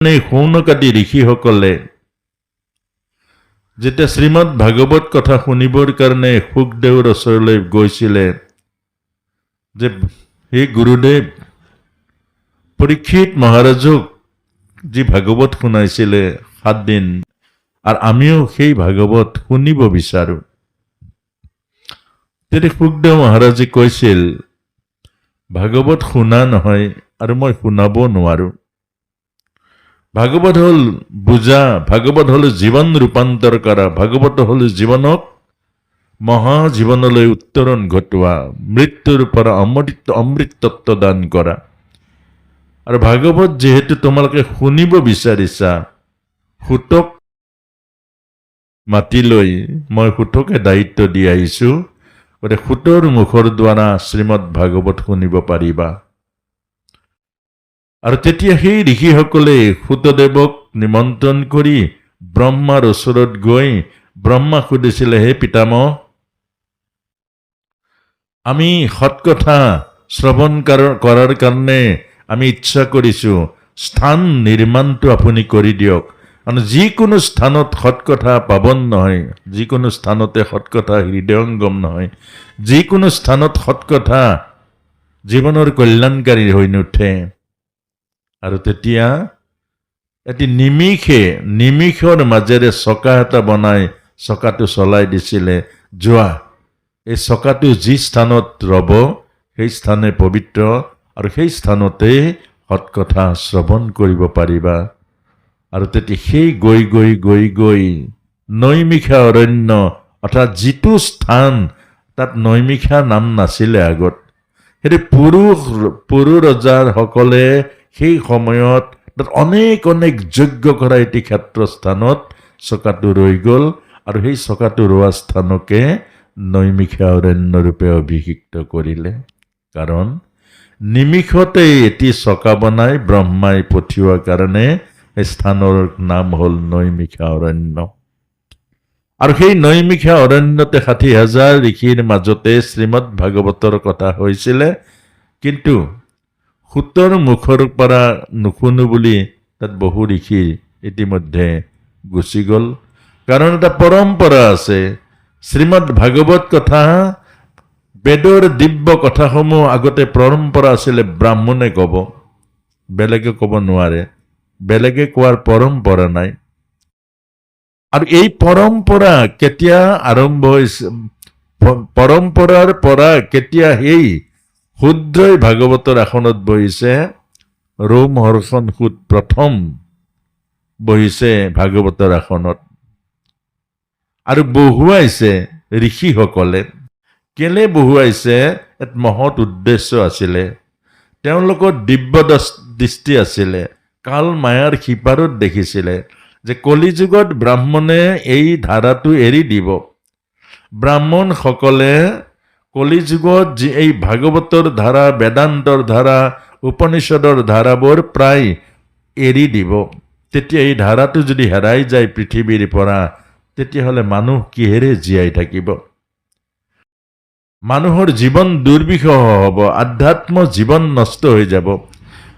সৌনকাদি ঋষিসকলে যেতিয়া শ্ৰীমদ ভাগৱত কথা শুনিবৰ কাৰণে সুখদেৱৰ ওচৰলৈ গৈছিলে যে হে গুৰুদেৱ, পৰীক্ষিত মহাৰাজক যি ভাগৱত শুনাইছিলে 7 দিন, আৰু আমিও সেই ভাগৱত শুনিব বিচাৰো। তেতিয়া সুখদেৱ মহাৰাজে কৈছিল, ভাগৱত শুনা নহয় আৰু মই শুনাব নোৱাৰো। ভাগৱত হল বুজা, ভাগৱত হল জীৱন ৰূপান্তৰ কৰা, ভাগৱত হল জীৱনক মহাজীৱনলৈ উত্তৰণ ঘটোৱা, মৃত্যুৰ পৰা অমৃত তত্ত্ব দান কৰা। আৰু ভাগৱত যেহেতু তোমালোকে শুনিব বিচাৰিছা, সুতক মাতি লৈ মই সুতকে দায়িত্ব দি আহিছো, গতিকে সুতৰ মুখৰ দ্বাৰা শ্ৰীমদ ভাগৱত শুনিব পাৰিবা। আৰু তেতিয়া সেই ঋষিসকলে সুতদেৱক নিমন্ত্ৰণ কৰি ব্ৰহ্মাৰ ওচৰত গৈ ব্ৰহ্মাক সুধিছিলে, হে পিতামহ, আমি সৎকথা শ্ৰৱণ কৰাৰ কাৰণে আমি ইচ্ছা কৰিছো, স্থান নিৰ্মাণটো আপুনি কৰি দিয়ক। আৰু যিকোনো স্থানত সৎকথা পাবন নহয়, যিকোনো স্থানতে সৎকথা হৃদয়ংগম নহয়, যিকোনো স্থানত সৎকথা জীৱনৰ কল্যাণকাৰী হৈ নুঠে। আৰু তেতিয়া এটি নিমিষৰ মাজেৰে চকা এটা বনাই চকাটো চলাই দিছিলে, যোৱা এই চকাটো যি স্থানত ৰব সেই স্থানে পবিত্ৰ, আৰু সেই স্থানতে সৎকথা শ্ৰৱণ কৰিব পাৰিবা। আৰু তেতিয়া সেই গৈ নৈমিষা অৰণ্য, অৰ্থাৎ যিটো স্থান, তাত নৈমিষা নাম নাছিলে আগত। সেইটো পুৰু ৰজাৰ সকলে সেই সময়ত অনেক যজ্ঞ কৰা এটি ক্ষেত্ৰস্থানত চকাটো ৰৈ গ'ল, আৰু সেই চকাটো ৰোৱা স্থানকে নৈমিষা অৰণ্য ৰূপে অভিষিক্ত কৰিলে। কাৰণ নিমিষতে এটি চকা বনাই ব্ৰহ্মাই পঠিওৱাৰ কাৰণে এই স্থানৰ নাম হ'ল নৈমিষা অৰণ্য। আৰু সেই নৈমিষা অৰণ্যতে 60,000 ঋষিৰ মাজতে শ্ৰীমদ ভাগৱতৰ কথা হৈছিলে। কিন্তু সুতৰ মুখৰ পৰা নুশুনো বুলি তাত বহু ঋষি ইতিমধ্যে গুচি গ'ল। কাৰণ এটা পৰম্পৰা আছে, শ্ৰীমদ ভাগৱত কথা, বেদৰ দিব্য কথাসমূহ আগতে পৰম্পৰা আছিলে, ব্ৰাহ্মণে ক'ব, বেলেগে ক'ব নোৱাৰে, বেলেগে কোৱাৰ পৰম্পৰা নাই। আৰু এই পৰম্পৰা কেতিয়া আৰম্ভ হৈছে, পৰম্পৰাৰ পৰা কেতিয়া সেই শুদ্ৰই ভাগৱতৰ আসনত বহিছে, ৰোমহৰ্ষণ সূত প্ৰথম বহিছে ভাগৱতৰ আসনত। আৰু বহুৱাইছে ঋষিসকলে। কেলে বহুৱাইছে? এক মহৎ উদ্দেশ্য আছিলে। তেওঁলোকৰ দিব্য দৃষ্টি আছিলে, কাল মায়াৰ সিপাৰত দেখিছিলে যে কলিযুগত ব্ৰাহ্মণে এই ধাৰাটো এৰি দিব। ব্ৰাহ্মণসকলে কলিযুগত যি এই ভাগৱতৰ ধাৰা, বেদান্তৰ ধাৰা, উপনিষদৰ ধাৰাবোৰ প্ৰায় এৰি দিব। তেতিয়া এই ধাৰাটো যদি হেৰাই যায় পৃথিৱীৰ পৰা, তেতিয়াহ'লে মানুহ কিহেৰে জীয়াই থাকিব? মানুহৰ জীৱন দুৰ্বিষহ হ'ব, আধ্যাত্ম জীৱন নষ্ট হৈ যাব।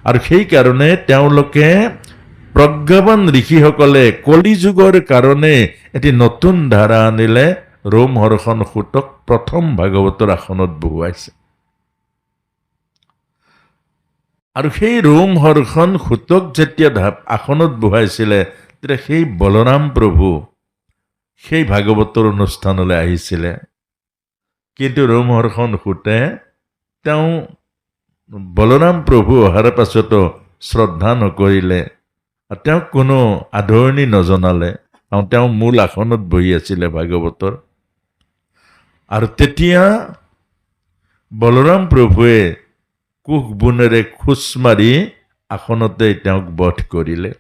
আৰু সেইকাৰণে তেওঁলোকে প্ৰজ্ঞাৱান ঋষিসকলে কলিযুগৰ কাৰণে এটি নতুন ধাৰা আনিলে, ৰোমহৰ্ষণ সূতক প্ৰথম ভাগৱতৰ আসনত বহুৱাইছে। আৰু সেই ৰোমহৰ্ষণ সূতক যেতিয়া আসনত বহাইছিলে, তেতিয়া সেই বলৰাম প্ৰভু সেই ভাগৱতৰ অনুষ্ঠানলৈ আহিছিলে। কিন্তু ৰোমহৰ্ষণ সূতে তেওঁ বলৰাম প্ৰভু অহাৰ পাছতো শ্ৰদ্ধা নকৰিলে, তেওঁক কোনো আদৰণি নজনালে, তেওঁ মূল আসনত বহি আছিলে ভাগৱতৰ। আৰু তেতিয়া বলৰাম প্ৰভুৱে কুশ বোনেৰে খোজ মাৰি আসনতে তেওঁক বধ কৰিলে।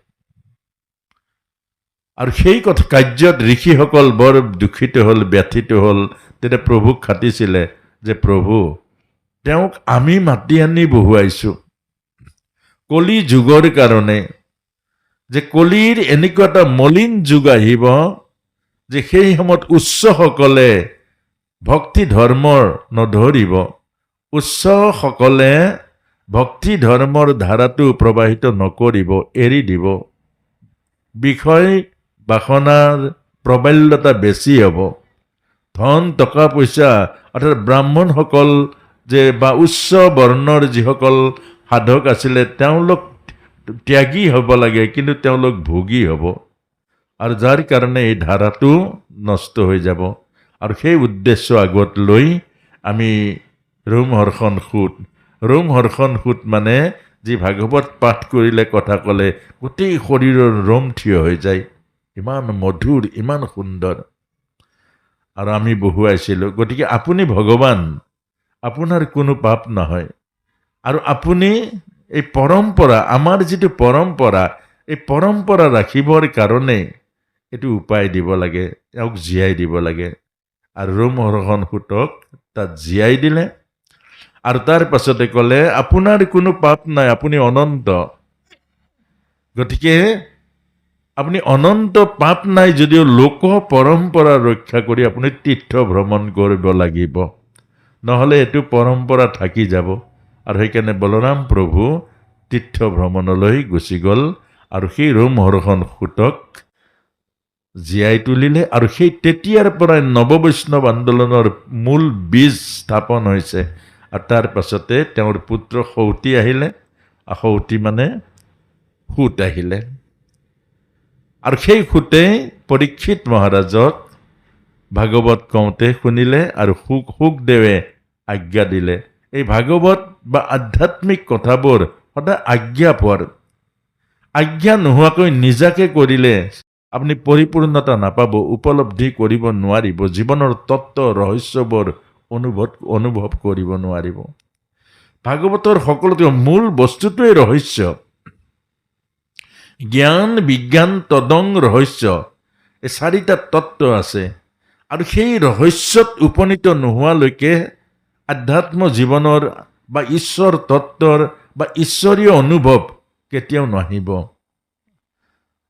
আৰু সেই কথা কাৰ্যত ঋষিসকল বৰ দুখিত হ'ল, ব্যথিত হ'ল। তেতিয়া প্ৰভুক খাটিছিলে যে প্ৰভু, তেওঁক আমি মাতি আনি বহুৱাইছোঁ কলি যুগৰ কাৰণে, যে কলিৰ এনেকুৱা এটা মলিন যুগ আহিব যে সেই সময়ত উচ্চসকলে ভক্তি ধৰ্মৰ নধৰিব, উচ্চসকলে ভক্তি ধৰ্মৰ ধাৰাটো প্ৰবাহিত নকৰিব, এৰি দিব। বিষয় বাসনাৰ প্ৰবলতা বেছি হ'ব। ধন টকা পইচা অৰ্থাৎ ব্ৰাহ্মণসকল যে বা উচ্চ বৰ্ণৰ যিসকল সাধক আছিলে তেওঁলোক ত্যাগী হ'ব লাগে, কিন্তু তেওঁলোক ভোগী হ'ব, আৰু যাৰ কাৰণে এই ধাৰাটো নষ্ট হৈ যাব। আৰু সেই উদ্দেশ্য আগত লৈ আমি ৰোমহৰ্ষণ সূত মানে যি ভাগৱত পাঠ কৰিলে কথা ক'লে গোটেই শৰীৰৰ ৰোম থিয় হৈ যায়, ইমান মধুৰ, ইমান সুন্দৰ। আৰু আমি বহুৱাইছিলোঁ। গতিকে আপুনি ভগৱান, আপোনাৰ কোনো পাপ নহয়। আৰু আপুনি এই পৰম্পৰা, আমাৰ যিটো পৰম্পৰা, এই পৰম্পৰা ৰাখিবৰ কাৰণে এইটো উপায় দিব লাগে, তেওঁক জীয়াই দিব লাগে। আৰু ৰোমহৰ্ষণ সূতক তাত জীয়াই দিলে। আৰু তাৰ পাছতে ক'লে আপোনাৰ কোনো পাপ নাই, আপুনি অনন্ত। গতিকে আপুনি অনন্ত পাপ নাই যদিও লোক পৰম্পৰা ৰক্ষা কৰি আপুনি তীৰ্থ ভ্ৰমণ কৰিব লাগিব, নহ'লে এইটো পৰম্পৰা থাকি যাব। আৰু সেইকাৰণে বলৰাম প্ৰভু তীৰ্থ ভ্ৰমণলৈ গুচি গ'ল আৰু সেই ৰোমহৰ্ষণ সূতক জীয়াই তুলিলে। আৰু সেই তেতিয়াৰ পৰাই নৱবৈষ্ণৱ আন্দোলনৰ মূল বীজ স্থাপন হৈছে। আৰু তাৰ পাছতে তেওঁৰ পুত্ৰ সৌতী আহিলে, সৌতী মানে সূত আহিলে। আৰু সেই সূতে পৰীক্ষিত মহাৰাজক ভাগৱত কওঁতে শুনিলে আৰু সুখদেৱে আজ্ঞা দিলে। এই ভাগৱত বা আধ্যাত্মিক কথাবোৰ সদায় আজ্ঞাপৰ। আজ্ঞা নোহোৱাকৈ নিজাকে কৰিলে আপুনি পৰিপূৰ্ণতা নাপাব, উপলব্ধি কৰিব নোৱাৰিব, জীৱনৰ তত্ত্ব ৰহস্যবোৰ অনুভৱ কৰিব নোৱাৰিব। ভাগৱতৰ সকলোতকৈ মূল বস্তুটোৱেই ৰহস্য। জ্ঞান বিজ্ঞান তদং ৰহস্য, এই চাৰিটা তত্ত্ব আছে। আৰু সেই ৰহস্যত উপনীত নোহোৱালৈকে আধ্যাত্ম জীৱনৰ বা ঈশ্বৰ তত্ত্বৰ বা ঈশ্বৰীয় অনুভৱ কেতিয়াও নাহিব।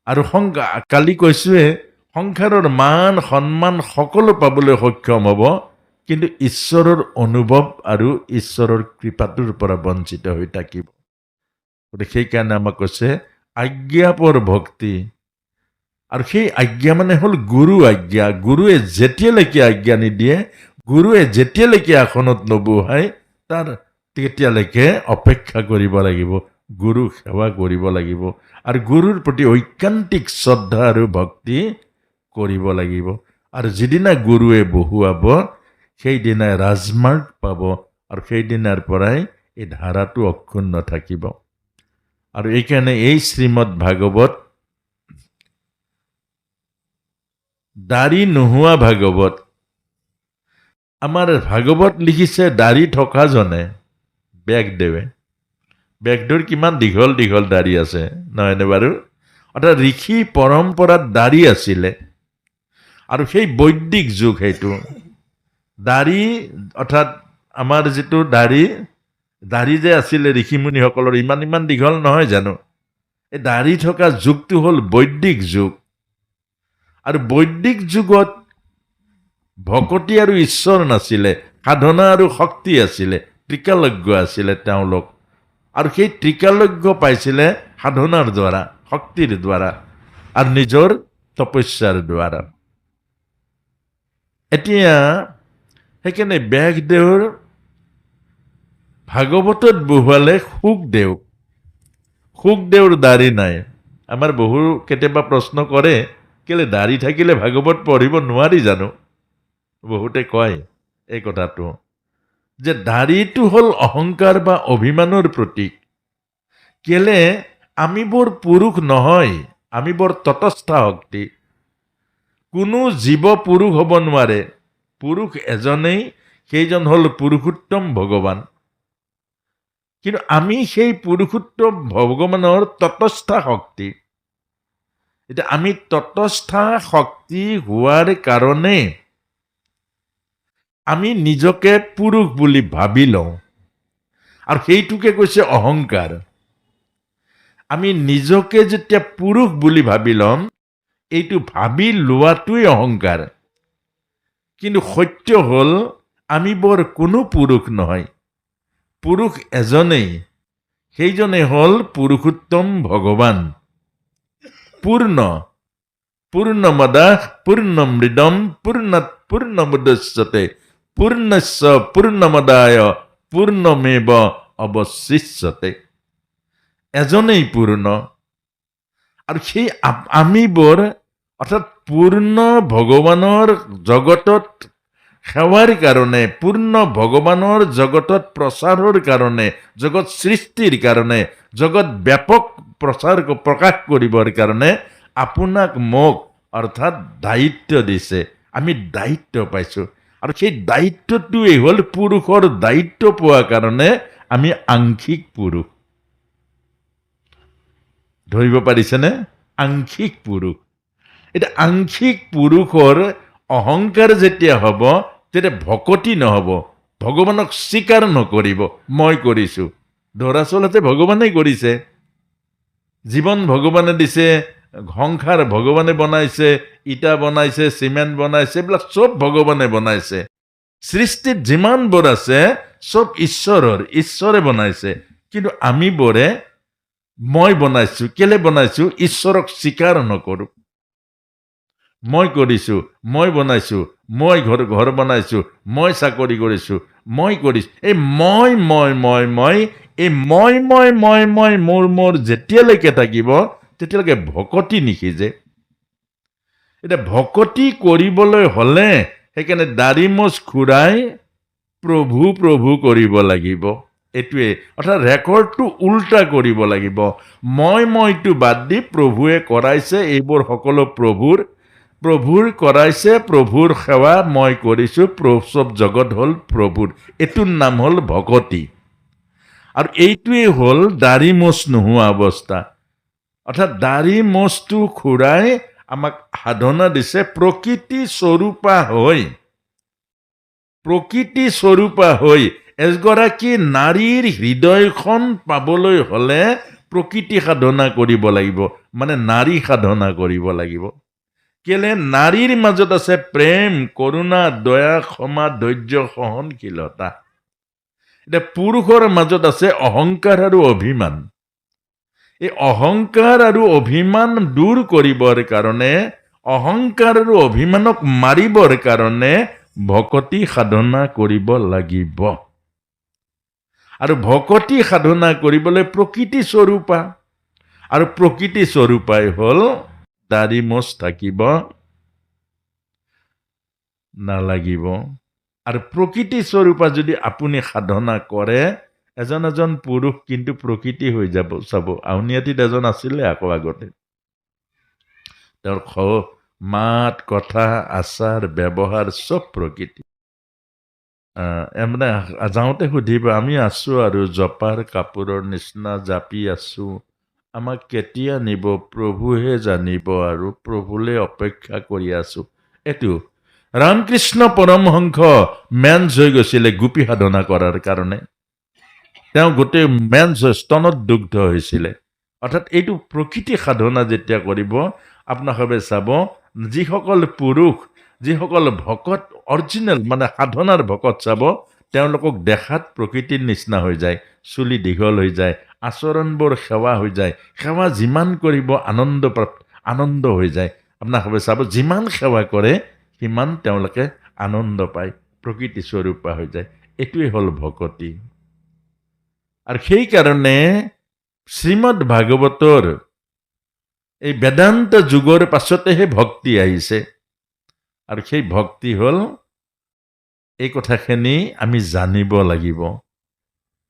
আৰু কালি কৈছোৱে, সংসাৰৰ মান সন্মান সকলো পাবলৈ সক্ষম হ'ব, কিন্তু ঈশ্বৰৰ অনুভৱ আৰু ঈশ্বৰৰ কৃপাটোৰ পৰা বঞ্চিত হৈ থাকিব। গতিকে সেইকাৰণে আমাক কৈছে আজ্ঞাপৰ ভক্তি। আৰু সেই আজ্ঞা মানে হ'ল গুৰু আজ্ঞা। গুৰুৱে যেতিয়ালৈকে আজ্ঞা নিদিয়ে, গুৰুৱে যেতিয়ালৈকে আসনত নবহায়, তাৰ তেতিয়ালৈকে অপেক্ষা কৰিব লাগিব, গুৰু সেৱা কৰিব লাগিব, আৰু গুৰুৰ প্ৰতি ঐকান্তিক শ্ৰদ্ধা আৰু ভক্তি কৰিব লাগিব। আৰু যিদিনা গুৰুৱে বহুৱাব সেইদিনাই ৰাজমাৰ্গ পাব, আৰু সেইদিনাৰ পৰাই এই ধাৰাটো অক্ষুণ্ণ থাকিব। আৰু এইকাৰণে এই শ্ৰীমদ ভাগৱত দাড়ি নোহোৱা ভাগৱত। আমাৰ ভাগৱত লিখিছে দাড়ি থকা জনে, ব্যাসদেৱে। ব্যাসদেৱৰ কিমান দীঘল দীঘল দাড়ি আছে, নহয়নে বাৰু? অৰ্থাৎ ঋষি পৰম্পৰাত দাড়ি আছিলে। আৰু সেই বৈদিক যুগ, সেইটো দাড়ি অৰ্থাৎ আমাৰ যিটো দাড়ি যে আছিলে ঋষিমুনিসকলৰ, ইমান দীঘল নহয় জানো? এই দাড়ি থকা যুগটো হ'ল বৈদিক যুগ। আৰু বৈদিক যুগত ভকতি আৰু ঈশ্বৰ নাছিলে, সাধনা আৰু শক্তি আছিলে, ত্ৰিকালজ্ঞ আছিলে তেওঁলোক। আৰু সেই ত্ৰিকালজ্ঞ পাইছিলে সাধনাৰ দ্বাৰা, শক্তিৰ দ্বাৰা, আৰু নিজৰ তপস্যাৰ দ্বাৰা। এতিয়া সেইকাৰণে ব্যাসদেৱৰ ভাগৱতত বহুৱালে সুখদেৱৰ দাড়ি নাই। আমাৰ বহু কেতিয়াবা প্ৰশ্ন কৰে, কেলে দাড়ি থাকিলে ভাগৱত পঢ়িব নোৱাৰি জানো? বহুতে কয় এই কথাটো, যে দাড়িটো হ'ল অহংকাৰ বা অভিমানৰ প্ৰতীক। কেলে আমি বৰ পুৰুষ নহয়, আমি বৰ তটস্থা শক্তি। কোনো জীৱ পুৰুষ হ'ব নোৱাৰে, পুৰুষ এজনেই, সেইজন হ'ল পুৰুষোত্তম ভগৱান। কিন্তু আমি সেই পুৰুষোত্তম ভগৱানৰ তটস্থা শক্তি। এতিয়া আমি তটস্থা শক্তি হোৱাৰ কাৰণে আমি নিজকে পুৰুষ বুলি ভাবি লওঁ, আৰু সেইটোকে কৈছে অহংকাৰ। আমি নিজকে যেতিয়া পুৰুষ বুলি ভাবি ল'ম, এইটো ভাবি লোৱাটোৱেই অহংকাৰ। কিন্তু সত্য হ'ল আমি বৰ কোনো পুৰুষ নহয়, পুৰুষ এজনেই, সেইজনে হ'ল পুৰুষোত্তম ভগৱান। পূৰ্ণ পূৰ্ণমদাঃ পূৰ্ণমৃদম পূৰ্ণাৎ পূৰ্ণমুদচ্যতে পূৰ্ণস্য পূৰ্ণমদায় পূৰ্ণমেৱ অৱশিষ্যতে। এজনেই পূৰ্ণ। আৰু সেই আমিবোৰ অৰ্থাৎ পূৰ্ণ ভগৱানৰ জগতত সেৱাৰ কাৰণে, পূৰ্ণ ভগৱানৰ জগতত প্ৰচাৰৰ কাৰণে, জগত সৃষ্টিৰ কাৰণে, জগত ব্যাপক প্ৰকাশ কৰিবৰ কাৰণে আপোনাক মোক অৰ্থাৎ দায়িত্ব দিছে। আমি দায়িত্ব পাইছোঁ। আৰু সেই দায়িত্বটোৱেই হ'ল পুৰুষৰ দায়িত্ব পোৱা কাৰণে আমি আংশিক পুৰুষ। ধৰিব পাৰিছেনে? আংশিক পুৰুষ। এতিয়া আংশিক পুৰুষৰ অহংকাৰ যেতিয়া হ'ব, তেতিয়া ভকতি নহ'ব, ভগৱানক স্বীকাৰ নকৰিব। মই কৰিছোঁ। দৰাচলতে ভগৱানেই কৰিছে, জীৱন ভগৱানে দিছে, সংসাৰ ভগৱানে বনাইছে, ইটা বনাইছে, চিমেণ্ট বনাইছে, এইবিলাক চব ভগৱানে বনাইছে। সৃষ্টিত যিমানবোৰ আছে চব ঈশ্বৰে বনাইছে। কিন্তু আমিবোৰে মই বনাইছোঁ। কেলে বনাইছোঁ? ঈশ্বৰক স্বীকাৰ নকৰোঁ। মই কৰিছোঁ, মই বনাইছোঁ, মই ঘৰ বনাইছোঁ, মই চাকৰি কৰিছোঁ, মই কৰিছোঁ। এই এই মোৰ যেতিয়ালৈকে থাকিব তেতিয়ালৈকে ভকতি নিশিজে। এতিয়া ভকতি কৰিবলৈ হ'লে সেইকাৰণে দাড়ি মোচ খুৰাই প্ৰভু প্ৰভু কৰিব লাগিব। এইটোৱে অৰ্থাৎ ৰেকৰ্ডটো উল্টা কৰিব লাগিব। মইটো বাদ দি প্ৰভুৱে কৰাইছে, এইবোৰ সকলো প্ৰভুৰ কৰাইছে, প্ৰভুৰ সেৱা মই কৰিছোঁ, চব জগত হ'ল প্ৰভুৰ। এইটোৰ নাম হ'ল ভকতি। আৰু এইটোৱেই হ'ল দাড়ি মোচ নোহোৱা অৱস্থা। অৰ্থাৎ দাড়ি মোচটো খুৰাই আমাক সাধনা দিছে প্ৰকৃতি স্বৰূপা হৈ এগৰাকী নাৰীৰ হৃদয়খন পাবলৈ হ'লে প্ৰকৃতি সাধনা কৰিব লাগিব, মানে নাৰী সাধনা কৰিব লাগিব। কেলে? নাৰীৰ মাজত আছে প্ৰেম, কৰুণা, দয়া, ক্ষমা, ধৈৰ্য, সহনশীলতা। এতিয়া পুৰুষৰ মাজত আছে অহংকাৰ আৰু অভিমান। এই অহংকাৰ আৰু অভিমান দূৰ কৰিবৰ কাৰণে, অহংকাৰ আৰু অভিমানক মাৰিবৰ কাৰণে ভকতি সাধনা কৰিব লাগিব। আৰু ভকতি সাধনা কৰিবলৈ প্ৰকৃতি স্বৰূপা, আৰু প্ৰকৃতি স্বৰূপাই হ'ল দাড়ি মোচ থাকিব নালাগিব। আৰু প্ৰকৃতি স্বৰূপা যদি আপুনি সাধনা কৰে, এজন পুৰুষ কিন্তু প্ৰকৃতি হৈ যাব। চাব, আউনীআটীত এজন আছিলে আকৌ আগতে, তেওঁৰ মাত, কথা, আচাৰ, ব্যৱহাৰ চব প্ৰকৃতি। মানে যাওঁতে সুধিব, আমি আছোঁ আৰু জপাৰ কাপোৰৰ নিচিনা জাপি আছোঁ, আমাক কেতিয়া নিব প্ৰভুহে জানিব, আৰু প্ৰভুলৈ অপেক্ষা কৰি আছোঁ। এইটো ৰামকৃষ্ণ পৰমহংস মেন্স হৈ গৈছিলে গোপী সাধনা কৰাৰ কাৰণে। তেওঁ গোটেই মেন্স স্তনত দুগ্ধ হৈছিলে। অৰ্থাৎ এইটো প্ৰকৃতি সাধনা যেতিয়া কৰিব, আপোনালোকে চাব, যিসকল পুৰুষ, যিসকল ভকত অৰিজিনেল মানে সাধনাৰ ভকত চাব, তেওঁলোকক দেখাত প্ৰকৃতিৰ নিচিনা হৈ যায়, চুলি দীঘল হৈ যায়, আচৰণবোৰ সেৱা হৈ যায়। সেৱা যিমান কৰিব আনন্দ হৈ যায়। আপোনালোকে চাব, যিমান সেৱা কৰে সিমান তেওঁলোকে আনন্দ পায়, প্ৰকৃতি স্বৰূপা হৈ যায়। এইটোৱেই হ'ল ভকতি। আৰু সেইকাৰণে শ্ৰীমদ ভাগৱতৰ এই বেদান্ত যুগৰ পাছতেহে ভক্তি আহিছে। আৰু সেই ভক্তি হ'ল, এই কথাখিনি আমি জানিব লাগিব।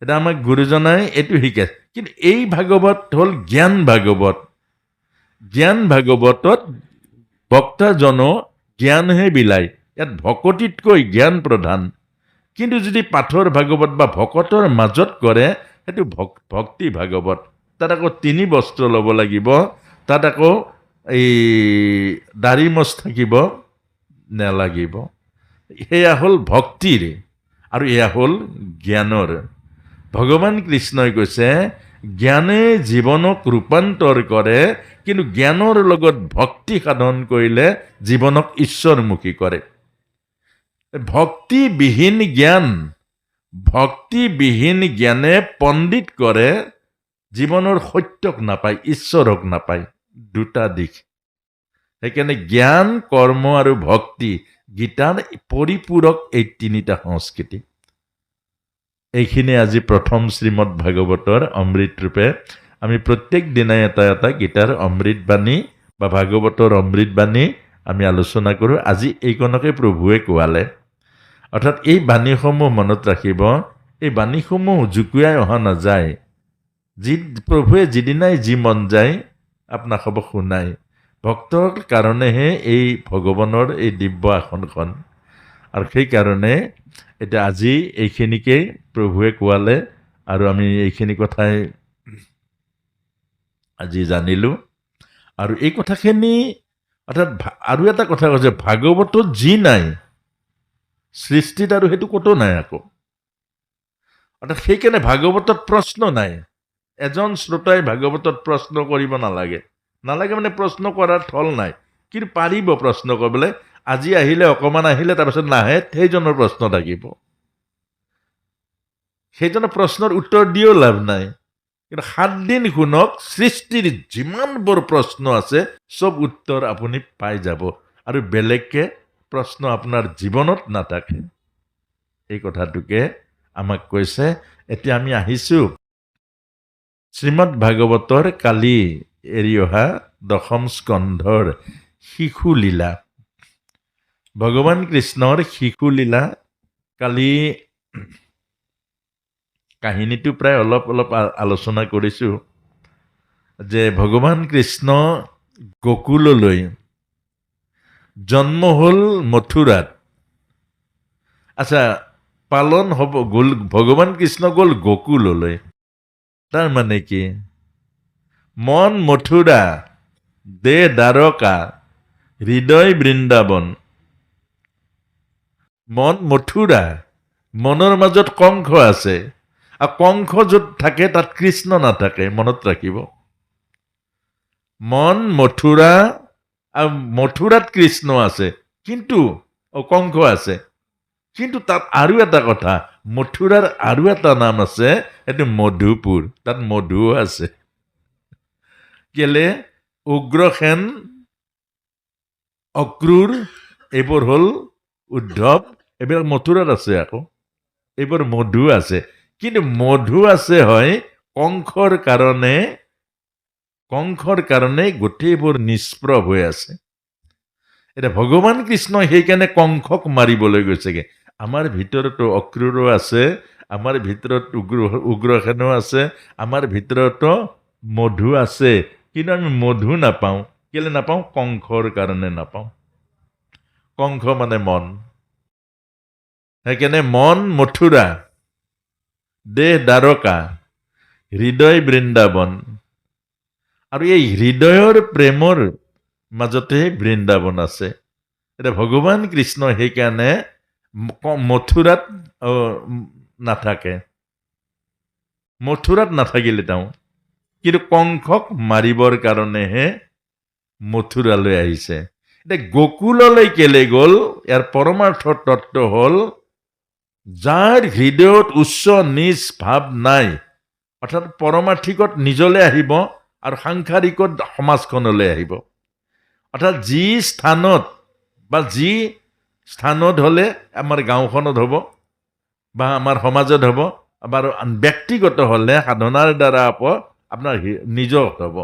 এটা আমাক গুৰুজনাই এইটো শিকাইছে। কিন্তু এই ভাগৱত হ'ল জ্ঞান ভাগৱত। জ্ঞান ভাগৱতত বক্তাজনো জ্ঞানহে বিলায়, ইয়াত ভকতিতকৈ জ্ঞান প্ৰধান। কিন্তু যদি পাঠৰ ভাগৱত বা ভকতৰ মাজত কৰে, সেইটো ভক্তি ভাগৱত। তাত আকৌ 3 বস্ত্ৰ ল'ব লাগিব, তাত আকৌ এই দাড়ি মোচ থাকিব নালাগিব। সেয়া হ'ল ভক্তিৰ, আৰু এয়া হ'ল জ্ঞানৰ। ভগৱান কৃষ্ণই কৈছে, জ্ঞানে জীৱনক ৰূপান্তৰ কৰে, কিন্তু জ্ঞানৰ লগত ভক্তি সাধন কৰিলে জীৱনক ঈশ্বৰমুখী কৰে। ভক্তিবিহীন জ্ঞানে পণ্ডিত কৰে, জীৱনৰ সত্যক নাপায়, ঈশ্বৰক নাপায়। দুটা দিশ। সেইকাৰণে জ্ঞান, কৰ্ম আৰু ভক্তি গীতাৰ পৰিপূৰক এই তিনিটা সংস্কৃতি। এইখিনি আজি প্ৰথম শ্ৰীমদ ভাগৱতৰ অমৃত ৰূপে আমি প্ৰত্যেক দিনাই এটা এটা গীতাৰ অমৃতবাণী বা ভাগৱতৰ অমৃতবাণী আমি আলোচনা কৰোঁ। আজি এইকণকে প্ৰভুৱে কোৱালে। অৰ্থাৎ এই বাণীসমূহ মনত ৰাখিব, এই বাণীসমূহ জুকুৱাই অহা নাযায়। প্ৰভুৱে যিদিনাই যি মন যায় আপোনাক শুনাই। ভক্তৰ কাৰণেহে এই ভগৱানৰ এই দিব্য আসনখন। আৰু সেইকাৰণে এতিয়া আজি এইখিনিকেই প্ৰভুৱে কোৱালে আৰু আমি এইখিনি কথাই আজি জানিলোঁ। আৰু এই কথাখিনি অৰ্থাৎ আৰু এটা কথা কৈছে, ভাগৱতত যি নাই সৃষ্টিত আৰু সেইটো ক'তো নাই আকৌ। অৰ্থাৎ সেইকাৰণে ভাগৱতত প্ৰশ্ন নাই। এজন শ্ৰোতাই ভাগৱতত প্ৰশ্ন কৰিব নালাগে। নালাগে মানে প্ৰশ্ন কৰাৰ থল নাই, কিন্তু পাৰিব প্ৰশ্ন কৰিবলৈ। আজি আহিলে, অকণমান আহিলে, তাৰপিছত নাহে, সেইজনৰ প্ৰশ্ন থাকিব। সেইজনৰ প্ৰশ্নৰ উত্তৰ দিও লাভ নাই। কিন্তু 7 দিন শুনক, সৃষ্টিৰ যিমানবোৰ প্ৰশ্ন আছে চব উত্তৰ আপুনি পাই যাব, আৰু বেলেগকে প্ৰশ্ন আপোনাৰ জীৱনত নাথাকে। এই কথাটোকে আমাক কৈছে। এতিয়া আমি আহিছোঁ শ্ৰীমদ ভাগৱতৰ কালি এৰি অহা 10ম স্কন্ধৰ শিশুলীলা। ভগৱান কৃষ্ণৰ শিশুলীলা কালি কাহিনীটো প্ৰায় অলপ অলপ আলোচনা কৰিছোঁ যে ভগৱান কৃষ্ণ গোকুললৈ জন্ম হ'ল মথুৰাত। আচ্ছা, পালন হ'ব গ'ল, ভগৱান কৃষ্ণ গ'ল গোকুললৈ। তাৰ মানে কি? মন মথুৰা, দেহ দ্বাৰকা, হৃদয় বৃন্দাবন। মন মথুৰা, মনৰ মাজত কংস আছে, আৰু কংস য'ত থাকে তাত কৃষ্ণ নাথাকে, মনত ৰাখিব। মন মথুৰা, আৰু মথুৰাত কৃষ্ণ আছে, কিন্তু কংস আছে। কিন্তু তাত আৰু এটা কথা, মথুৰাৰ আৰু এটা নাম আছে, এইটো মধুপুৰ। তাত মধুও আছে। কেলে? উগ্ৰসেন, অক্ৰূৰ, এইবোৰ হ'ল উদ্ধৱ, এইবিলাক মথুৰাত আছে আকৌ। এইবোৰ মধু আছে। কিন্তু মধু আছে হয় কংসৰ কাৰণে গোটেইবোৰ নিষ্প্ৰভ হৈ আছে। এতিয়া ভগৱান কৃষ্ণ সেইকাৰণে কংসক মাৰিবলৈ গৈছেগে। আমাৰ ভিতৰতো অক্ৰূৰো আছে, আমাৰ ভিতৰত উগ্ৰসেনো আছে, আমাৰ ভিতৰতো মধু আছে, কিন্তু আমি মধু নাপাওঁ। কেলে নাপাওঁ? কংসৰ কাৰণে নাপাওঁ। কংস মানে মন। সেইকাৰণে মন মথুৰা, দেহ দ্বাৰকা, হৃদয় বৃন্দাবন। আৰু এই হৃদয়ৰ প্ৰেমৰ মাজতে বৃন্দাবন আছে। এতিয়া ভগৱান কৃষ্ণ সেইকাৰণে মথুৰাত নাথাকে। মথুৰাত নাথাকিলে তেওঁ, কিন্তু কংসক মাৰিবৰ কাৰণেহে মথুৰালৈ আহিছে। এতিয়া গোকুললৈ কেলে গ'ল? ইয়াৰ পৰমাৰ্থ তত্ত্ব হ'ল, যাৰ হৃদয়ত উচ্চ নিচ ভাৱ নাই, অৰ্থাৎ পৰমাৰ্থিকত নিজলৈ আহিব আৰু সাংসাৰিকত সমাজখনলৈ আহিব। অৰ্থাৎ যি স্থানত হ'লে আমাৰ গাঁওখনত হ'ব বা আমাৰ সমাজত হ'ব, বা ব্যক্তিগত হ'লে সাধনাৰ দ্বাৰা আপোনাৰ নিজৰ হ'ব।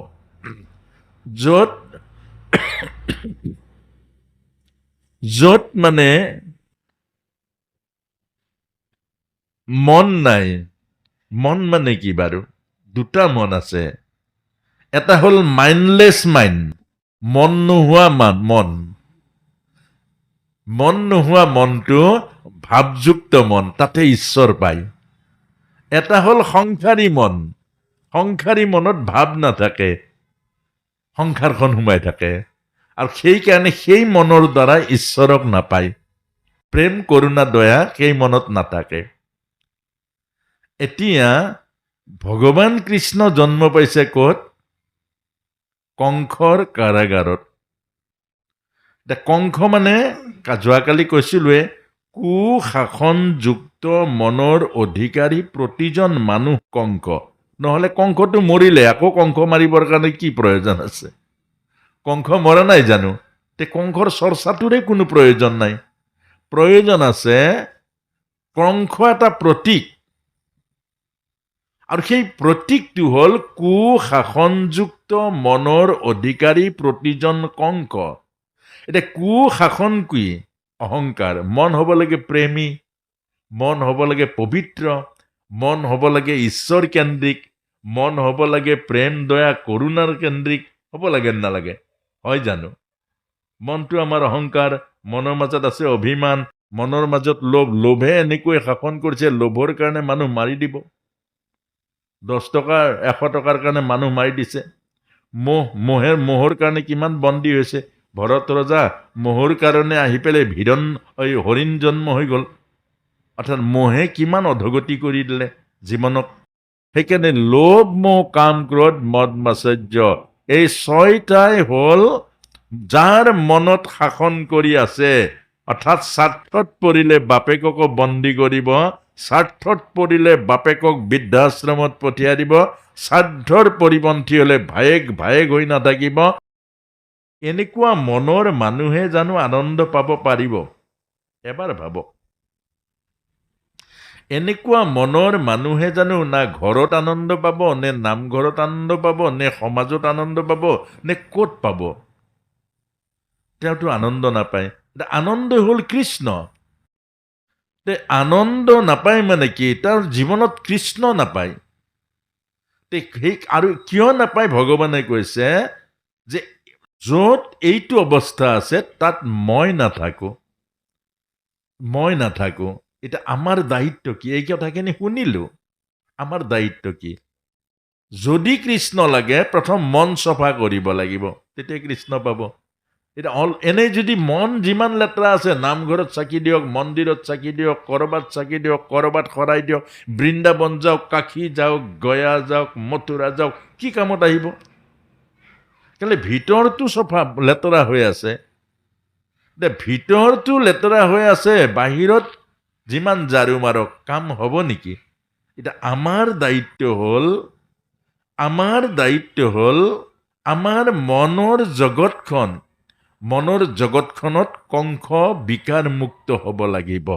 য'ত মানে মন নাই। মন মানে কি বাৰু? দুটা মন আছে। এটা হ'ল মাইণ্ডলেছ মাইণ্ড, মন নোহোৱা মন। মন নোহোৱা মনটো ভাৱযুক্ত মন, তাতে ঈশ্বৰ পায়। এটা হ'ল সংসাৰী মন। সংসাৰী মনত ভাৱ নাথাকে, সংসাৰখন সোমাই থাকে, আৰু সেইকাৰণে সেই মনৰ দ্বাৰা ঈশ্বৰক নাপায়। প্ৰেম কৰুণা দয়া সেই মনত নাথাকে। এতিয়া ভগৱান কৃষ্ণ জন্ম পাইছে ক'ত? কংসৰ কাৰাগাৰত। কংস মানে যোৱাকালি কৈছিলোৱে, কুশাসনযুক্ত মনৰ অধিকাৰী প্ৰতিজন মানুহ কংস। নহ'লে কংসটো মৰিলে, আকৌ কংস মাৰিবৰ কাৰণে কি প্ৰয়োজন আছে? কংস মৰা নাই জানো? তে কংসৰ চৰ্চাটোৰে কোনো প্ৰয়োজন নাই। প্ৰয়োজন আছে কংস এটা প্ৰতীক, আৰু সেই প্ৰতীকটো হ'ল কুশাসনযুক্ত মনৰ অধিকাৰী প্ৰতিজন কংস। এতিয়া কুশাসন কি? অহংকাৰ। মন হ'ব লাগে প্ৰেমী, মন হ'ব লাগে পবিত্ৰ, মন হ'ব লাগে ঈশ্বৰ কেন্দ্ৰিক, মন হ'ব লাগে প্ৰেম দয়া কৰুণাৰ কেন্দ্ৰিক, হ'ব লাগে নালাগে? হয় জানো? মনটো আমাৰ অহংকাৰ, মনৰ মাজত আছে অভিমান, মনৰ মাজত লোভ। লোভে এনেকৈ শাসন কৰিছে, লোভৰ কাৰণে মানুহ মাৰি দিব। 10 টকাৰ 100 টকাৰ কাৰণে মানুহ মাৰি দিছে। মোহৰ কাৰণে কিমান বন্দী হৈছে। ভৰত ৰজা মোহৰ কাৰণে আহি পেলাই হৰিণ জন্ম হৈ গ'ল। অৰ্থাৎ মোহে কিমান অধগতি কৰি দিলে জীৱনক। সেইকাৰণে লোভ, মোহ, কাম, ক্ৰোধ, মদ, মাশ্চৰ্য, এই 6টাই হ'ল যাৰ মনত শাসন কৰি আছে। অৰ্থাৎ স্বাৰ্থত পৰিলে বাপেককো বন্দী কৰিব, স্বাৰ্থত পৰিলে বাপেকক বৃদ্ধাশ্ৰমত পঠিয়াই দিব, স্বাৰ্থৰ পৰিপন্থী হলে ভায়েক হৈ নাথাকিব। এনেকুৱা মনৰ মানুহে জানো আনন্দ পাব পাৰিব? এবাৰ ভাবক। এনেকুৱা মনৰ মানুহে জানো না ঘৰত আনন্দ পাব, নে নামঘৰত আনন্দ পাব, নে সমাজত আনন্দ পাব, নে ক'ত পাব? তেওঁতো আনন্দ নাপায়। আনন্দ হ'ল কৃষ্ণ। আনন্দ নাপায় মানে কি? তাৰ জীৱনত কৃষ্ণ নাপায়। আৰু কিয় নাপায়? ভগৱানে কৈছে যে য'ত এইটো অৱস্থা আছে তাত মই নাথাকো। এতিয়া আমাৰ দায়িত্ব কি? এই কথাখিনি শুনিলো, আমাৰ দায়িত্ব কি? যদি কৃষ্ণ লাগে প্ৰথম মন চফা কৰিব লাগিব, তেতিয়া কৃষ্ণ পাব। এতিয়া এনেই যদি মন যিমান লেতেৰা আছে, নামঘৰত চাকি দিয়ক, মন্দিৰত চাকি দিয়ক, কৰবাত চাকি দিয়ক, কৰবাত শৰাই দিয়ক, বৃন্দাবন যাওক, কাশী যাওক, গয়া যাওক, মথুৰা যাওক, কি কামত আহিব? কেলে ভিতৰটো চফা লেতেৰা হৈ আছে। ভিতৰটো লেতেৰা হৈ আছে, বাহিৰত যিমান ঝাৰু মাৰক কাম হ'ব নেকি? এতিয়া আমাৰ দায়িত্ব হ'ল আমাৰ মনৰ জগতখনত কংস বিকাৰ মুক্ত হ'ব লাগিব।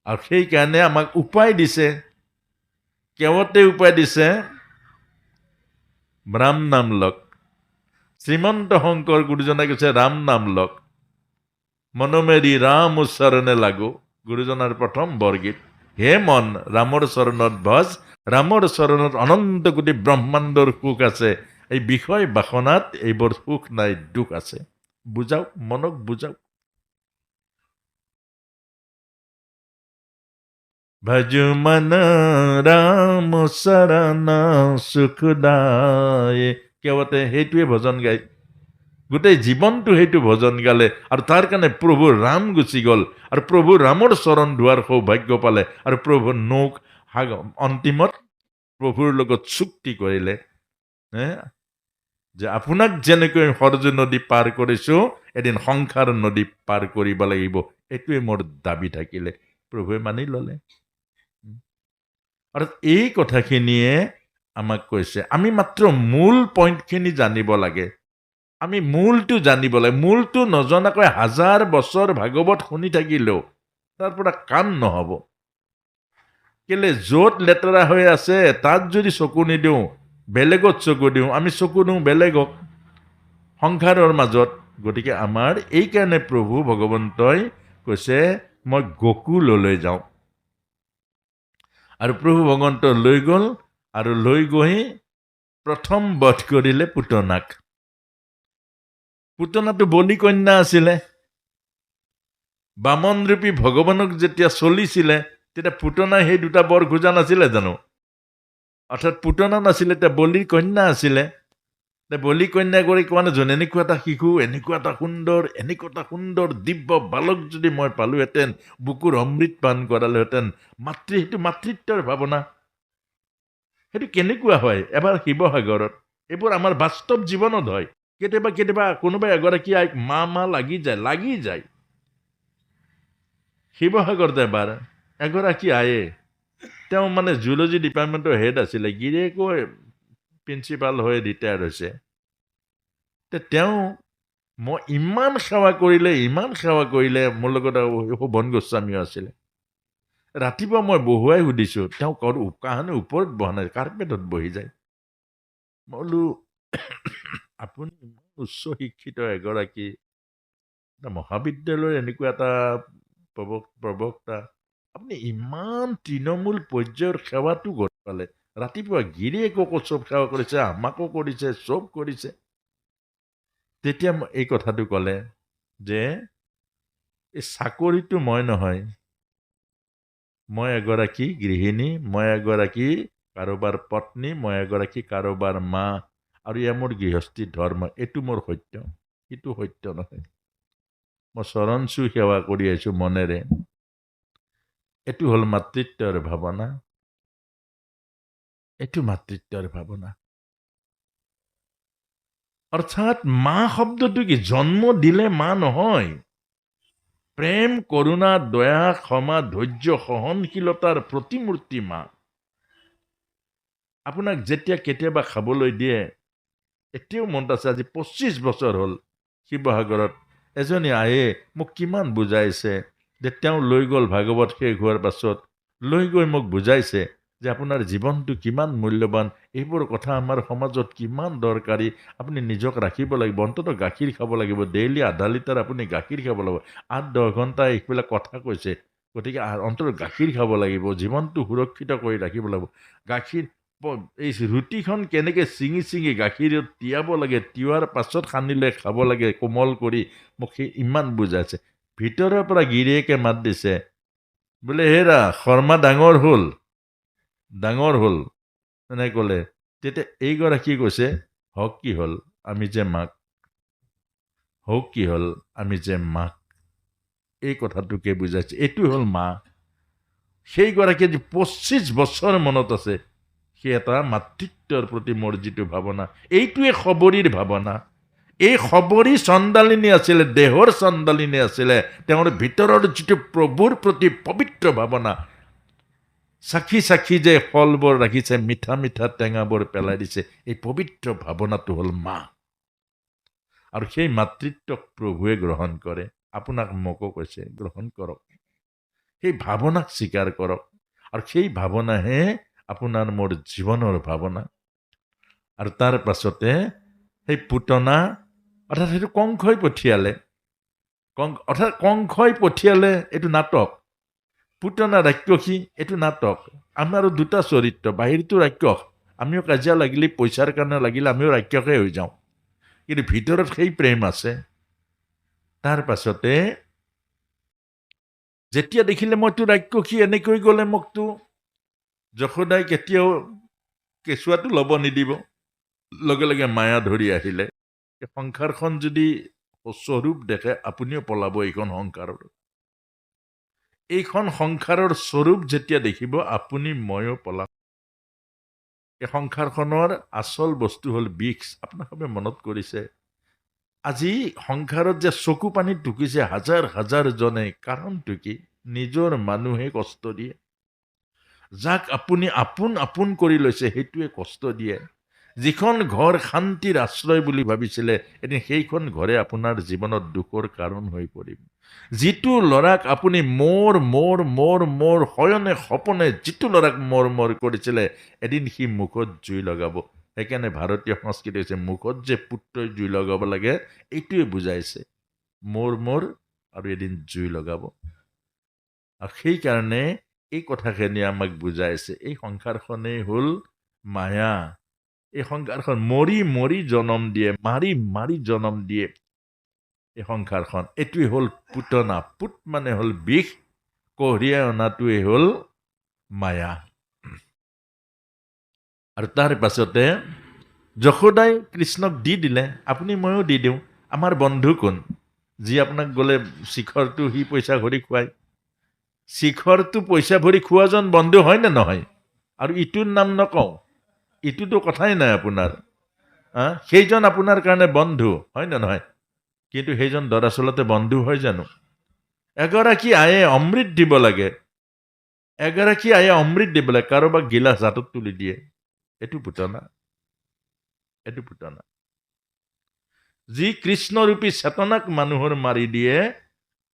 আৰু সেইকাৰণে আমাক উপায় দিছে। কেৱতে উপায় দিছে, ৰাম নাম লওক। শ্ৰীমন্ত শংকৰ গুৰুজনে কৈছে ৰাম নাম লওক, মনমেৰি ৰাম চৰণে লাগো। গুৰুজনাৰ প্ৰথম বৰগীত। হে মন ৰামৰ চৰণত ভজ, ৰামৰ চৰণত অনন্ত কোটি ব্ৰহ্মাণ্ডৰ সুখ আছে। এই বিষয় বাসনাত এইবোৰ সুখ নাই, দুখ আছে। বুজাওক, মনক বুজাওক। ভজু মন ৰাম চৰণ সুখদায়ে। কেৱতে সেইটোৱে ভজন গাই, গোটেই জীৱনটো সেইটো ভজন গালে। আৰু তাৰ কাৰণে প্ৰভু ৰাম গুচি গ'ল, আৰু প্ৰভু ৰামৰ চৰণ ধোৱাৰ সৌভাগ্য পালে। আৰু প্ৰভু অন্তিমত প্ৰভুৰ লগত চুক্তি কৰিলে যে আপোনাক যেনেকৈ সৰজু নদী পাৰ কৰিছো, এদিন সংসাৰ নদী পাৰ কৰিব লাগিব। এইটোৱে মোৰ দাবী থাকিলে। প্ৰভুৱে মানি ললে। আৰু এই কথাখিনিয়ে আমাক কৈছে, আমি মাত্ৰ মূল পইণ্টখিনি জানিব লাগে। আমি মূলটো জানিব লাগে। মূলটো নজনাকৈ 1000 বছৰ ভাগৱত শুনি থাকিলেও তাৰ পৰা কাম নহ'ব। কেলে য'ত লেতেৰা হৈ আছে তাত যদি চকু নিদিওঁ, বেলেগত চকু দিওঁ, আমি চকু দিওঁ বেলেগক, সংসাৰৰ মাজত। গতিকে আমাৰ এইকাৰণে প্ৰভু ভগৱন্তই কৈছে মই গকুললৈ যাওঁ। আৰু প্ৰভু ভগৱন্ত লৈ গ'ল, আৰু লৈ গৈ প্ৰথম বধ কৰিলে পুতনাক। পুতনাটো বলি কন্যা আছিলে। বামন ৰূপী ভগৱানক যেতিয়া চলিছিলে, তেতিয়া পুতনাই সেই 2টা বৰ খোজা নাছিলে জানো? অৰ্থাৎ পুতনা নাছিলে, এতিয়া বলিৰ কন্যা আছিলে। বলি কন্যা কৰি কোৱা নাজানো, এনেকুৱা এটা শিশু, এনেকুৱা এটা সুন্দৰ দিব্য বালক যদি মই পালোহেঁতেন, বুকুৰ অমৃত পান কৰালোহেঁতেন। সেইটো মাতৃত্বৰ ভাৱনা। সেইটো কেনেকুৱা হয়? এবাৰ শিৱসাগৰত, এইবোৰ আমাৰ বাস্তৱ জীৱনত হয়। কেতিয়াবা কোনোবাই এগৰাকী আইক মা লাগি যায়। শিৱসাগৰত এবাৰ এগৰাকী আয়ে, তেওঁ মানে জুলজি ডিপাৰ্টমেণ্টৰ হেড আছিলে, গিৰিয়েকো প্ৰিন্সিপাল হৈ ৰিটায়াৰ হৈছে। তেওঁ মই ইমান সেৱা কৰিলে মোৰ লগত বন গোস্বামীও আছিলে ৰাতিপুৱা মই বহুৱাই সুধিছোঁ তেওঁ কাহানি ওপৰত বহা নাই কাৰ্পেটত বহি যায় মই বোলো আপুনি ইমান উচ্চ শিক্ষিত এগৰাকী মহাবিদ্যালয়ৰ এনেকুৱা এটা প্ৰবক্তা আপুনি ইমান তৃণমূল পৰ্যায়ৰ সেৱাটো গঢ় পালে ৰাতিপুৱা গিৰিয়েককো চব সেৱা কৰিছে আমাকো কৰিছে চব কৰিছে তেতিয়া এই কথাটো ক'লে যে এই চাকৰিটো মই নহয় মই এগৰাকী গৃহিণী মই এগৰাকী কাৰোবাৰ পত্নী মই এগৰাকী কাৰোবাৰ মা আৰু এয়া মোৰ গৃহস্থী ধৰ্ম এইটো মোৰ সত্য সেইটো সত্য নহয় মই চৰণ চুই সেৱা কৰি আছো মনেৰে এইটো হ'ল মাতৃত্বৰ ভাৱনা এইটো মাতৃত্বৰ ভাৱনা অৰ্থাৎ মা শব্দটো কি জন্ম দিলে মা নহয় প্ৰেম কৰুণা দয়া ক্ষমা ধৈৰ্য সহনশীলতাৰ প্ৰতিমূৰ্তি মা আপোনাক যেতিয়া কেতিয়াবা খাবলৈ দিয়ে এতিয়াও মনত আছে আজি 25 বছৰ হ'ল শিৱসাগৰত এজনী আয়ে মোক কিমান বুজাইছে যে তেওঁ লৈ গ'ল ভাগৱত শেষ হোৱাৰ পাছত লৈ গৈ মোক বুজাইছে যে আপোনাৰ জীৱনটো কিমান মূল্যৱান এইবোৰ কথা আমাৰ সমাজত কিমান দৰকাৰী আপুনি নিজক ৰাখিব লাগিব অন্ততঃ গাখীৰ খাব লাগিব ডেইলি আধা লিটাৰ আপুনি গাখীৰ খাব লাগিব 8-10 ঘণ্টা এইবিলাক কথা কৈছে গতিকে অন্ততঃ গাখীৰ খাব লাগিব জীৱনটো সুৰক্ষিত কৰি ৰাখিব লাগিব গাখীৰ এই ৰুটিখন কেনেকৈ ছিঙি গাখীৰত তিয়াব লাগে তিওৱাৰ পাছত সানিলে খাব লাগে কোমল কৰি মোক সেই ইমান বুজাইছে ভিতৰৰ পৰা গিৰিয়েকে মাত দিছে বোলে হেৰা শৰ্মা ডাঙৰ হ'ল এনেকৈ ক'লে তেতিয়া এইগৰাকী কৈছে হওক কি হ'ল আমি যে মাক এই কথাটোকে বুজাইছে এইটো হ'ল মা সেইগৰাকীয়ে যে 25 বছৰ মনত আছে সেই এটা মাতৃত্বৰ প্ৰতি মোৰ যিটো ভাৱনা এইটোৱে খবৰীৰ ভাৱনা এই খবৰী চণ্ডালিনী আছিলে দেহৰ চণ্ডালিনী আছিলে তেওঁৰ ভিতৰৰ যিটো প্ৰভুৰ প্ৰতি পবিত্ৰ ভাৱনা সাক্ষী যে ফলবোৰ ৰাখিছে মিঠা মিঠা টেঙাবোৰ পেলাই দিছে এই পবিত্ৰ ভাৱনাটো হ'ল মা আৰু সেই মাতৃত্বক প্ৰভুৱে গ্ৰহণ কৰে আপোনাক মোকো কৈছে গ্ৰহণ কৰক সেই ভাৱনাক স্বীকাৰ কৰক আৰু সেই ভাৱনাহে আপোনাৰ মোৰ জীৱনৰ ভাৱনা আৰু তাৰ পাছতে সেই পুতনা অৰ্থাৎ সেইটো কংসই পঠিয়ালে এইটো নাটক পুতনা ৰাক্ষসী এইটো নাটক আমাৰো দুটা চৰিত্ৰ বাহিৰটো ৰাক্ষস আমিও কাজিয়া লাগিলে পইচাৰ কাৰণে লাগিলে আমিও ৰাক্ষসে হৈ যাওঁ কিন্তু ভিতৰত সেই প্ৰেম আছে তাৰ পাছতে যেতিয়া দেখিলে মইতো ৰাক্ষসী এনেকৈ গ'লে মোকতো যশোদাই কেতিয়াও কেঁচুৱাটো ল'ব নিদিব লগে লগে মায়া ধৰি আহিলে সংসাৰখন যদি স্বৰূপ দেখে আপুনিও পলাব এইখন সংসাৰৰ স্বৰূপ যেতিয়া দেখিব আপুনি ময়ো পলাম এই সংসাৰখনৰ আচল বস্তু হ'ল বিষ আপোনালোকে মনত কৰিছে আজি সংসাৰত যে চকু পানী টুকিছে হাজাৰ হাজাৰ জনে কাৰণটো কি নিজৰ মানুহে কষ্ট দিয়ে যাক আপুনি আপোন কৰি লৈছে সেইটোৱে কষ্ট দিয়ে যিখন ঘৰ শান্তিৰ আশ্ৰয় বুলি ভাবিছিলে এদিন সেইখন ঘৰে আপোনাৰ জীৱনত দুখৰ কাৰণ হৈ পৰিব যিটো ল'ৰাক আপুনি মোৰ শয়নে সপনে যিটো ল'ৰাক মোৰ কৰিছিলে এদিন সি মুখত জুই লগাব সেইকাৰণে ভাৰতীয় সংস্কৃতি হৈছে মুখত যে পুত্ৰই জুই লগাব লাগে এইটোৱে বুজাইছে মোৰ আৰু এদিন জুই লগাব আৰু সেইকাৰণে এই কথাখিনি আমাক বুজাইছে এই সংসাৰখনেই হ'ল মায়া এই সংসাৰখন মৰি জনম দিয়ে মাৰি জনম দিয়ে এই সংসাৰখন এইটোৱে হ'ল পুতনা পুত মানে হ'ল বিষ কঢ়িয়াই অনাটোৱে হ'ল মায়া আৰু তাৰ পাছতে যশোদাই কৃষ্ণক দি দিলে আপুনি ময়ো দি দিওঁ আমাৰ বন্ধু কোন যি আপোনাক গ'লে শিখৰটো সি পইচা ভৰি খুৱায় শিখৰটো পইচা ভৰি খোৱাজন বন্ধু হয় নে নহয় আৰু ইটোৰ নাম নকওঁ ইটোতো কথাই নাই আপোনাৰ সেইজন আপোনাৰ কাৰণে বন্ধু হয় নে নহয় কিন্তু সেইজন দৰাচলতে বন্ধু হয় জানো এগৰাকী আয়ে অমৃত দিব লাগে কাৰোবাক গিলাচ হাতত তুলি দিয়ে এইটো পুতনা যি কৃষ্ণৰূপী চেতনাক মানুহৰ মাৰি দিয়ে,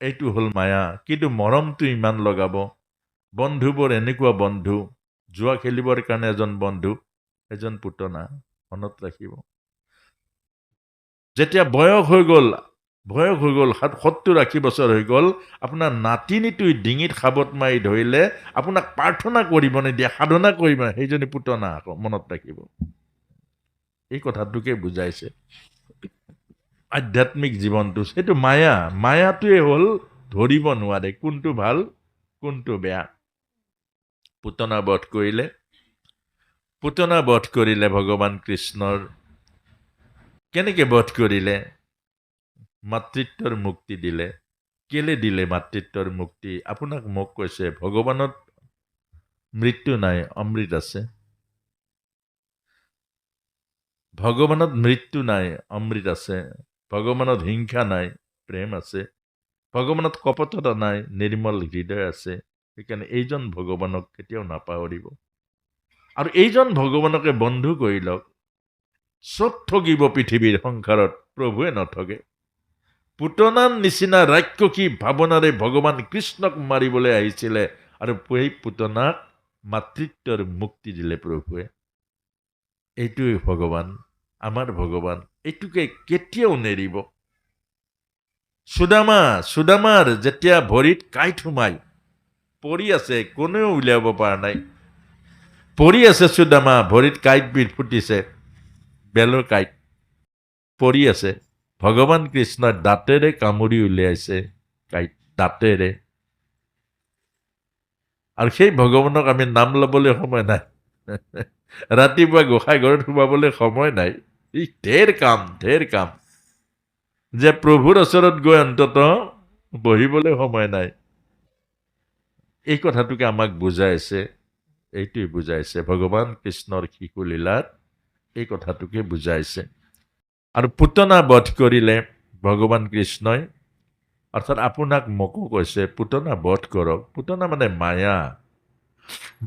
এইটো হ'ল মায়া। কিন্তু মৰমটো ইমান লগাব। বন্ধুবোৰ এনেকুৱা বন্ধু, জুৱা খেলিবৰ কাৰণে এজন বন্ধু, এজন পুতনা, মনত ৰাখিব। যেতিয়া বয়স হৈ গ'ল 70-80 বছৰ হৈ গ'ল, আপোনাৰ নাতিনীটো ডিঙিত সাবত মাৰি ধৰিলে, আপোনাক প্ৰাৰ্থনা কৰিব নিদিয়ে, সাধনা কৰিব, সেইজনী পুতনা আকৌ, মনত ৰাখিব। এই কথাটোকে বুজাইছে আধ্যাত্মিক জীৱনটো। সেইটো মায়া। মায়াটোৱে হ'ল ধৰিব নোৱাৰে কোনটো ভাল কোনটো বেয়া। পুতনা বধ কৰিলে ভগৱান কৃষ্ণৰ। কেনেকে বধ কৰিলে? মাতৃত্বৰ মুক্তি দিলে। কেলে দিলে মাতৃত্বৰ মুক্তি? আপোনাক মোক কৈছে ভগৱানত মৃত্যু নাই, অমৃত আছে। ভগৱানত মৃত্যু নাই, অমৃত আছে। ভগৱানত হিংসা নাই, প্ৰেম আছে। ভগৱানত কপটতা নাই, নিৰ্মল হৃদয় আছে। সেইকাৰণে এইজন ভগৱানক কেতিয়াও নাপাহৰিব। আৰু এইজন ভগৱানকে বন্ধু কৰি লওক। চব ঠগিব পৃথিৱীৰ সংসাৰত, প্ৰভুৱে নঠগে। পুতনাৰ নিচিনা ৰাক্ষসী ভাৱনাৰে ভগৱান কৃষ্ণক মাৰিবলৈ আহিছিলে, আৰু সেই পুতনাক মাতৃত্বৰ মুক্তি দিলে প্ৰভুৱে। এইটোৱে ভগৱান, আমাৰ ভগৱান। এইটোকে কেতিয়াও নেৰিব। সুদামাৰ যেতিয়া ভৰিত কাঁইট সোমাই পৰি আছে, কোনেও উলিয়াব পৰা নাই। পৰি আছে সুদামা, ভৰিত কাঁইট ফুটিছে, বেলৰ কাঁইট পৰি আছে। ভগৱান কৃষ্ণই দাঁতেৰে কামুৰি উলিয়াইছে কাঁইট, দাঁতেৰে। আৰু সেই ভগৱানক আমি নাম ল'বলৈ সময় নাই। ৰাতিপুৱা গোসাঁই ঘৰত সোমাবলৈ সময় নাই। ঢেৰ কাম। যে প্ৰভুৰ ওচৰত গৈ অন্তত বহিবলৈ সময় নাই। এই কথাটোকে আমাক বুজাইছে। এইটোৱে বুজাইছে ভগৱান কৃষ্ণৰ শিশুলীলাত, এই কথাটোকে বুজাইছে। আৰু পুতনা বধ কৰিলে ভগৱান কৃষ্ণই, অৰ্থাৎ আপোনাক মোকো কৈছে পুতনা বধ কৰক। পুতনা মানে মায়া।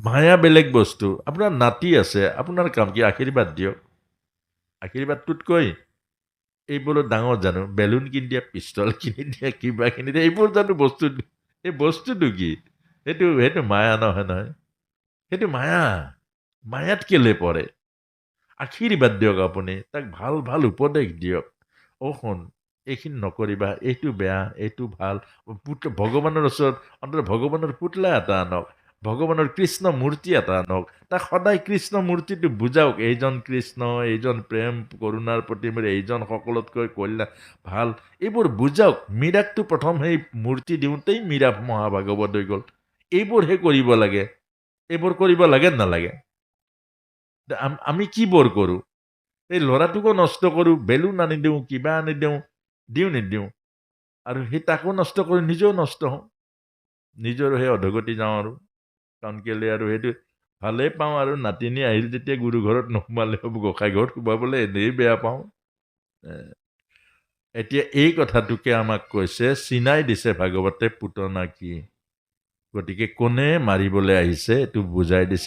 মায়া বেলেগ বস্তু। আপোনাৰ নাতি আছে, আপোনাৰ কাম কি? আশীৰ্বাদ দিয়ক। আশীৰ্বাদটোতকৈ এইবোৰো ডাঙৰ জানো? বেলুন কিনি দিয়া, পিষ্টল কিনি দিয়া, কিবা কিনি দিয়া, এইবোৰ জানো বস্তু? এই বস্তুটো কি? সেইটো মায়া নহয়। সেইটো মায়াত কেলে পৰে? আশীৰ্বাদ দিয়ক আপুনি, তাক ভাল উপদেশ দিয়ক। শুন, এইখিনি নকৰিবা, এইটো বেয়া, এইটো ভাল। ভগৱানৰ ওচৰত অন্তত ভগৱানৰ পুতলা এটা আনক, ভগৱানৰ কৃষ্ণ মূৰ্তি এটা আনক। তাক সদায় কৃষ্ণ মূৰ্তিটো বুজাওক, এইজন কৃষ্ণ, এইজন প্ৰেম কৰোণাৰ প্ৰতি মোৰ, এইজন সকলোতকৈ কল্যাণ ভাল। এইবোৰ বুজাওক। মীৰাকটো প্ৰথম সেই মূৰ্তি দিওঁতেই মীৰা মহাভাগৱত হৈ গ'ল। এইবোৰহে কৰিব লাগে। এইবোৰ কৰিব লাগে নালাগে? আমি কি বৰ কৰোঁ? এই ল'ৰাটোকো নষ্ট কৰোঁ, বেলুন আনি দিওঁ, কিবা আনি দিওঁ নিদিওঁ, আৰু সেই তাকো নষ্ট কৰি নিজেও নষ্ট হওঁ, নিজৰো সেই অধগতি যাওঁ। আৰু কাৰণ কেলে আৰু সেইটো ভালেই পাওঁ, আৰু নাতিনী আহিল যেতিয়া গুৰু ঘৰত নোসোমালে হ'ব, গোসাঁই ঘৰত সোমাবলৈ এনেই বেয়া পাওঁ। এতিয়া এই কথাটোকে আমাক কৈছে, চিনাই দিছে ভাগৱতে পুতনা কি। গতিকে কোনে মাৰিবলৈ আহিছে এইটো বুজাই দিছে।